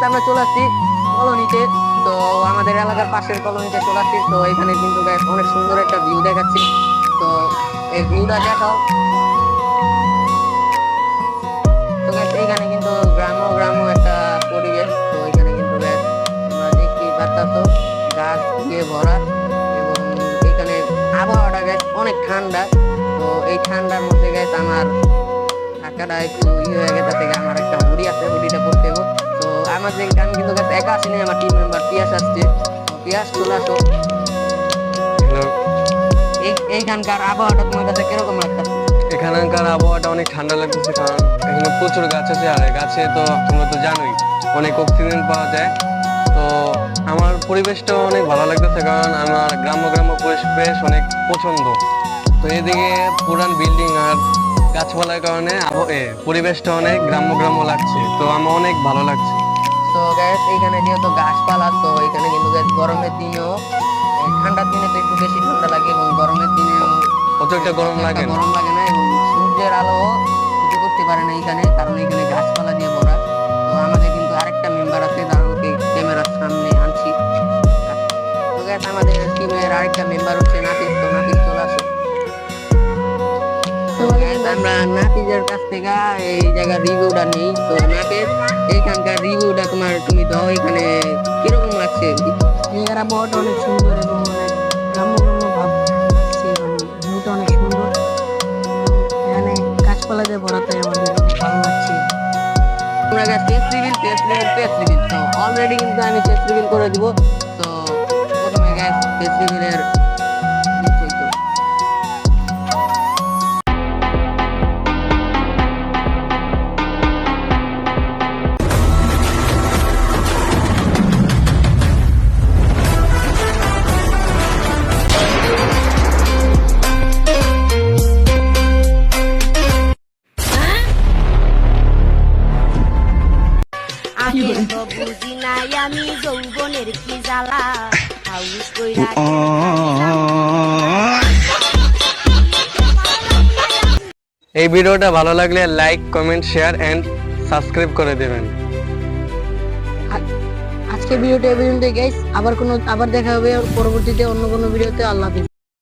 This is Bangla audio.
আমরা চলে আসছি কলোনিতে। তো আমাদের এলাকার পাশের কলোনিতে চলে আসছি। তো এখানে কিন্তু guys অনেক সুন্দর একটা ভিউ দেখাচ্ছি। তো এই ভিউটা দেখাও। তো guys এখানে কিন্তু গ্রাম্য একটা পরিবেশ। তো এখানে কিন্তু guys তোমরা দেখতেই পারতাছো গাছ দিয়ে ভরা, এবং এখানে আবহাওয়াটা guys অনেক ঠান্ডা। তো এই ঠান্ডার মধ্যে guys আমার ঢাকাটা একটু হয়ে গেছে, আমার একটা হুডি আছে, হুডিটা পরতে হবে। তো আমি কিন্তু guys একা আসিনি, আমার টিম মেম্বার পিয়াস আসছে। তো পিয়াস চলে আসো। এইখানকার আবহাওয়াটা তোমার কাছে কিরকম লাগতেছে? এখানকার আবহাওয়াটা অনেক ঠান্ডা লাগতেছে, কারণ এখানে প্রচুর গাছ আছে, আর গাছে তো তোমরা তো জানোই অনেক অক্সিজেন পাওয়া যায়। তো আমার পরিবেশটাও অনেক ভালো লাগতেছে, কারণ আমার গ্রাম্য পরিবেশ অনেক পছন্দ। তো এদিকে পুরান বিল্ডিং আর গাছপালার কারণে পরিবেশটা অনেক গ্রাম্য লাগছে, তো আমার অনেক ভালো লাগছে। তো গ্যাস এখানে যেহেতু গাছপালা, তো এখানে কিন্তু গ্যাস গরমের দিনেও ঠান্ডার দিনে তো একটু বেশি ঠান্ডা লাগে, এবং গরমের দিনেও অত একটা গরম লাগে না। এবং সূর্যের আলো ক্ষতি করতে পারে না এখানে, কারণ এখানে গাছপালা দিয়ে ভরা। তো আমাদের কিন্তু আরেকটা মেম্বার আছে, যারা ওকে ক্যামেরার সামনে আনছি। তো গ্যাস আমাদের টিমের আরেকটা মেম্বার হচ্ছে নাফিস। তো নাফিস চলে আসো। আমরা নাফিজের কাছ থেকে এই জায়গার রিভিউটা নেই। তো নাফিস, এইখানকার রিভিউটা তুমি দাও, এখানে কিরকম লাগছে? জায়গার আবহাওয়াটা অনেক সুন্দর এবং অনেক গ্রাম্য ভাব আসছে, এবং ভিউটা অনেক সুন্দর। এখানে গাছপালা দিয়ে ভরা, তাই আমাদের অনেক ভালো লাগছে। আমরা টেস্ট রিভিল। তো অলরেডি কিন্তু আমি টেস্ট রিভিল করে দিব। তো প্রথমে গ্যাস টেস্ট রিভিলের বুঝি নাই আমি যৌবনের কি জ্বালা হাউস কইরা। এই ভিডিওটা ভালো লাগলে like, comment, share and subscribe করে দেবেন। আজকে ভিডিওটা এই পর্যন্তই গাইস। আবার দেখা হবে পরবর্তীতে অন্য কোনো ভিডিওতে। আল্লাহ হাফেজ।